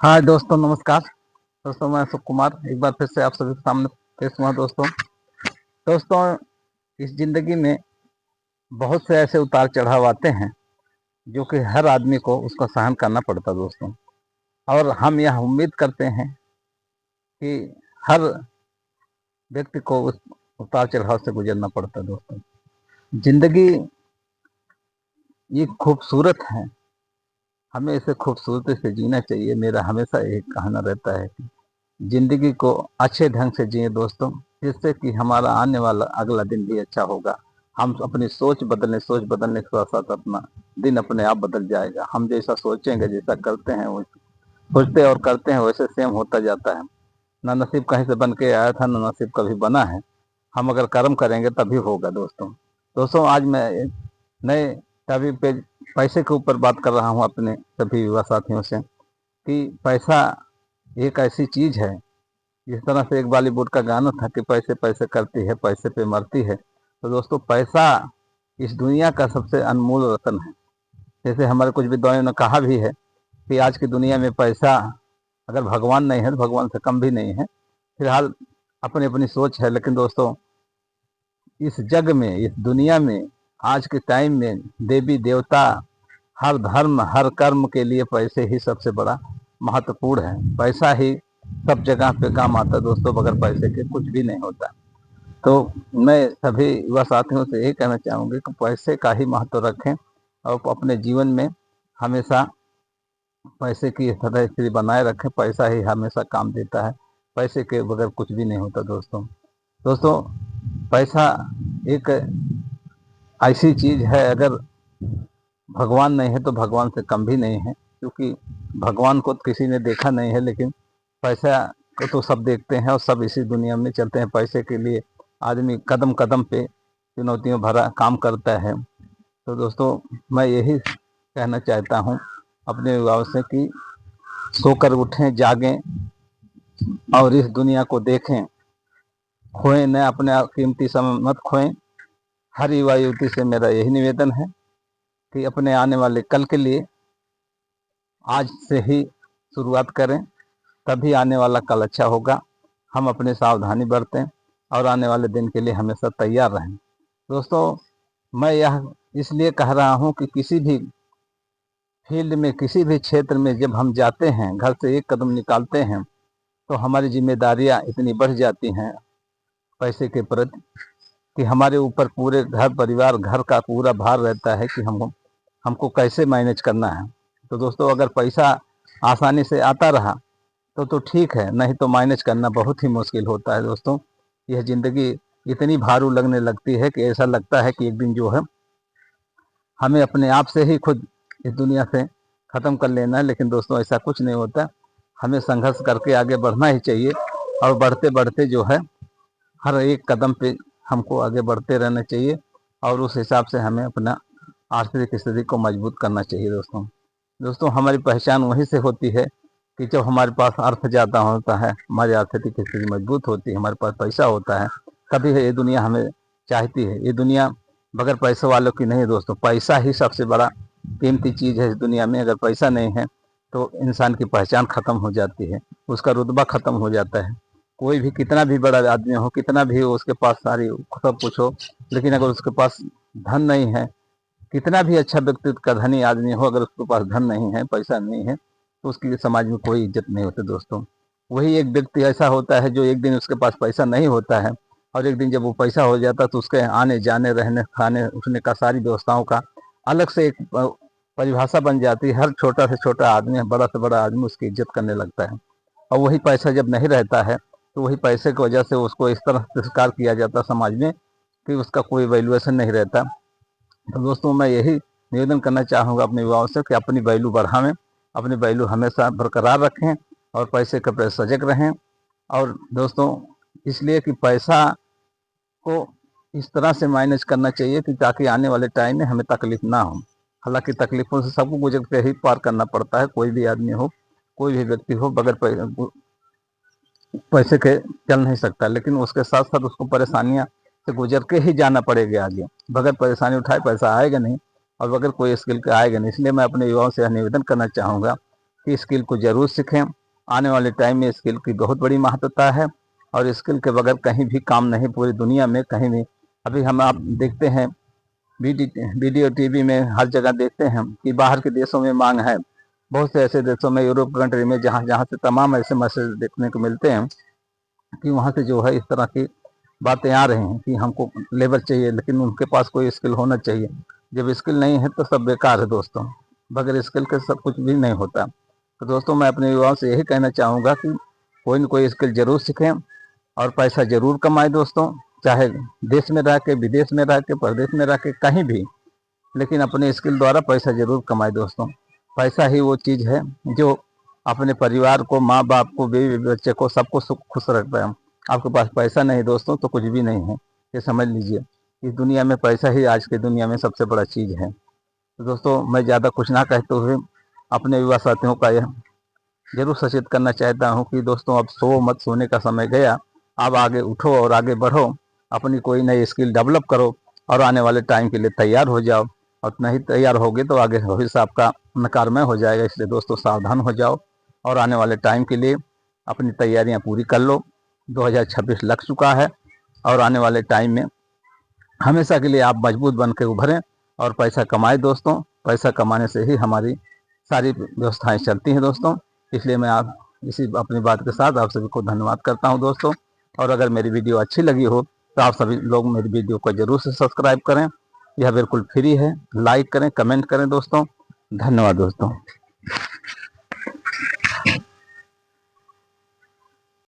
हाँ दोस्तों, नमस्कार। दोस्तों, मैं अशोक कुमार एक बार फिर से आप सभी के सामने पेश हुआ। दोस्तों, इस जिंदगी में बहुत से ऐसे उतार चढ़ाव आते हैं जो कि हर आदमी को उसका सहन करना पड़ता है दोस्तों। और हम यह उम्मीद करते हैं कि हर व्यक्ति को उस उतार चढ़ाव से गुजरना पड़ता है दोस्तों। जिंदगी ये खूबसूरत है, हमें इसे खूबसूरती से जीना चाहिए। मेरा हमेशा यही कहना रहता है कि जिंदगी को अच्छे ढंग से जिए दोस्तों, जिससे कि हमारा आने वाला अगला दिन भी अच्छा होगा। हम अपनी सोच बदलने के साथ साथ अपना दिन अपने आप बदल जाएगा। हम जैसा सोचेंगे, जैसा करते हैं, वो सोचते और करते हैं वैसे सेम होता जाता है। ना नसीब कहीं से बन के आया था, ना नसीब कभी बना है। हम अगर कर्म करेंगे तभी होगा दोस्तों। दोस्तों, आज मैं एक नए टॉपिक पे पैसे के ऊपर बात कर रहा हूँ अपने सभी युवा साथियों से कि पैसा एक ऐसी चीज है, जिस तरह से एक बॉलीवुड का गाना था कि पैसे पैसे करती है, पैसे पे मरती है। तो दोस्तों, पैसा इस दुनिया का सबसे अनमोल रतन है। जैसे हमारे कुछ विद्वानों ने कहा भी है कि आज की दुनिया में पैसा अगर भगवान नहीं है तो भगवान से कम भी नहीं है। फिलहाल अपनी अपनी सोच है, लेकिन दोस्तों इस जग में, इस दुनिया में, आज के टाइम में देवी देवता, हर धर्म, हर कर्म के लिए पैसे ही सबसे बड़ा महत्वपूर्ण है। पैसा ही सब जगह पे काम आता है दोस्तों, बगैर पैसे के कुछ भी नहीं होता। तो मैं सभी युवा साथियों से यही कहना चाहूँगी कि पैसे का ही महत्व रखें और अपने जीवन में हमेशा पैसे की सदा स्थिति बनाए रखें। पैसा ही हमेशा काम देता है, पैसे के बगैर कुछ भी नहीं होता दोस्तों। दोस्तों, पैसा एक ऐसी चीज है, अगर भगवान नहीं है तो भगवान से कम भी नहीं है, क्योंकि भगवान को किसी ने देखा नहीं है, लेकिन पैसा को तो सब देखते हैं और सब इसी दुनिया में चलते हैं। पैसे के लिए आदमी कदम कदम पे चुनौतियों भरा काम करता है। तो दोस्तों, मैं यही कहना चाहता हूँ अपने युवाओं से कि सोकर उठें, जागें और इस दुनिया को देखें। खोएं न, अपने कीमती समय मत खोएं। हर युवा युवती से मेरा यही निवेदन है कि अपने आने वाले कल के लिए आज से ही शुरुआत करें, तभी आने वाला कल अच्छा होगा। हम अपनी सावधानी बरतें और आने वाले दिन के लिए हमेशा तैयार रहें। दोस्तों, मैं यह इसलिए कह रहा हूँ कि किसी भी फील्ड में, किसी भी क्षेत्र में जब हम जाते हैं, घर से एक कदम निकालते हैं, तो हमारी जिम्मेदारियां इतनी बढ़ जाती हैं पैसे के प्रति कि हमारे ऊपर पूरे घर परिवार, घर का पूरा भार रहता है कि हमको कैसे मैनेज करना है। तो दोस्तों, अगर पैसा आसानी से आता रहा तो ठीक है, नहीं तो मैनेज करना बहुत ही मुश्किल होता है दोस्तों। यह जिंदगी इतनी भारू लगने लगती है कि ऐसा लगता है कि एक दिन जो है हमें अपने आप से ही खुद इस दुनिया से खत्म कर लेना है। लेकिन दोस्तों, ऐसा कुछ नहीं होता। हमें संघर्ष करके आगे बढ़ना ही चाहिए और बढ़ते बढ़ते जो है हर एक कदम पे हमको आगे बढ़ते रहना चाहिए और उस हिसाब से हमें अपना आर्थिक स्थिति को मजबूत करना चाहिए दोस्तों। दोस्तों, हमारी पहचान वहीं से होती है कि जब हमारे पास अर्थ ज़्यादा होता है, हमारी आर्थिक स्थिति मजबूत होती है, हमारे पास पैसा होता है, तभी ये दुनिया हमें चाहती है। ये दुनिया बगैर पैसे वालों की नहीं दोस्तों। पैसा ही सबसे बड़ा कीमती चीज़ है इस दुनिया में। अगर पैसा नहीं है तो इंसान की पहचान खत्म हो जाती है, उसका रुतबा खत्म हो जाता है। कोई भी कितना भी बड़ा आदमी हो, कितना भी हो, उसके पास सारी सब कुछ हो, लेकिन अगर उसके पास धन नहीं है, कितना भी अच्छा व्यक्तित्व का धनी आदमी हो, अगर उसके पास धन नहीं है, पैसा नहीं है, तो उसकी समाज में कोई इज्जत नहीं होती दोस्तों। वही एक व्यक्ति ऐसा होता है जो एक दिन उसके पास पैसा नहीं होता है और एक दिन जब वो पैसा हो जाता है तो उसके आने जाने, रहने, खाने, उठने का सारी व्यवस्थाओं का अलग से एक परिभाषा बन जाती है। हर छोटा से छोटा आदमी, बड़ा से बड़ा आदमी उसकी इज्जत करने लगता है। और वही पैसा जब नहीं रहता है तो वही पैसे की वजह से उसको इस तरह तिरस्कार किया जाता समाज में कि उसका कोई वैल्यूएशन नहीं रहता। तो दोस्तों, मैं यही निवेदन करना चाहूँगा अपने युवाओं से कि अपनी वैल्यू बढ़ावें, अपनी वैल्यू हमेशा बरकरार रखें और पैसे के प्रति सजग रहें। और दोस्तों, इसलिए कि पैसा को इस तरह से मैनेज करना चाहिए कि ताकि आने वाले टाइम में हमें तकलीफ ना हो। हालांकि तकलीफों से सबको गुजर के ही पार करना पड़ता है। कोई भी आदमी हो, कोई भी व्यक्ति हो, बगैर पैसे के चल नहीं सकता, लेकिन उसके साथ साथ उसको परेशानियां से गुजर के ही जाना पड़ेगा आगे। बगैर परेशानी उठाए पैसा आएगा नहीं और बगैर कोई स्किल का आएगा नहीं। इसलिए मैं अपने युवाओं से यह निवेदन करना चाहूँगा कि स्किल को जरूर सीखें। आने वाले टाइम में स्किल की बहुत बड़ी महत्वता है और स्किल के बगैर कहीं भी काम नहीं, पूरी दुनिया में कहीं भी। अभी हम आप देखते हैं वीडियो टीवी में हर जगह देखते हैं कि बाहर के देशों में मांग है। बहुत से ऐसे देशों में, यूरोप कंट्री में, जहाँ जहाँ से तमाम ऐसे मैसेज देखने को मिलते हैं कि वहाँ से जो है इस तरह की बातें आ रही हैं कि हमको लेबर चाहिए, लेकिन उनके पास कोई स्किल होना चाहिए। जब स्किल नहीं है तो सब बेकार है दोस्तों, बगैर स्किल के सब कुछ भी नहीं होता। तो दोस्तों मैं अपने युवाओं से यही कहना चाहूँगा कि कोई न कोई स्किल जरूर सीखें और पैसा जरूर कमाए दोस्तों, चाहे देश में रह के, विदेश में रह के, प्रदेश में रह के, कहीं भी, लेकिन अपने स्किल द्वारा पैसा जरूर कमाए दोस्तों। पैसा ही वो चीज़ है जो अपने परिवार को, माँ बाप को, बीवी बच्चे को, सबको खुश रखता है। आपके पास पैसा नहीं दोस्तों तो कुछ भी नहीं है, ये समझ लीजिए। इस दुनिया में पैसा ही आज की दुनिया में सबसे बड़ा चीज़ है। तो दोस्तों मैं ज़्यादा कुछ ना कहते हुए अपने युवा साथियों का यह जरूर सचेत करना चाहता हूँ कि दोस्तों अब सो मत, सोने का समय गया। अब आगे उठो और आगे बढ़ो, अपनी कोई नई स्किल डेवलप करो और आने वाले टाइम के लिए तैयार हो जाओ। और नहीं तैयार होगे तो आगे भविष्य आपका नकारमय हो जाएगा। इसलिए दोस्तों सावधान हो जाओ और आने वाले टाइम के लिए अपनी तैयारियां पूरी कर लो। 2026 लग चुका है और आने वाले टाइम में हमेशा के लिए आप मजबूत बन के उभरें और पैसा कमाएं दोस्तों। पैसा कमाने से ही हमारी सारी व्यवस्थाएं चलती हैं दोस्तों। इसलिए मैं आप इसी अपनी बात के साथ आप सभी को धन्यवाद करता हूं दोस्तों। और अगर मेरी वीडियो अच्छी लगी हो तो आप सभी लोग मेरी वीडियो को जरूर से सब्सक्राइब करें, यह बिल्कुल फ्री है। लाइक करें, कमेंट करें दोस्तों। धन्यवाद दोस्तों।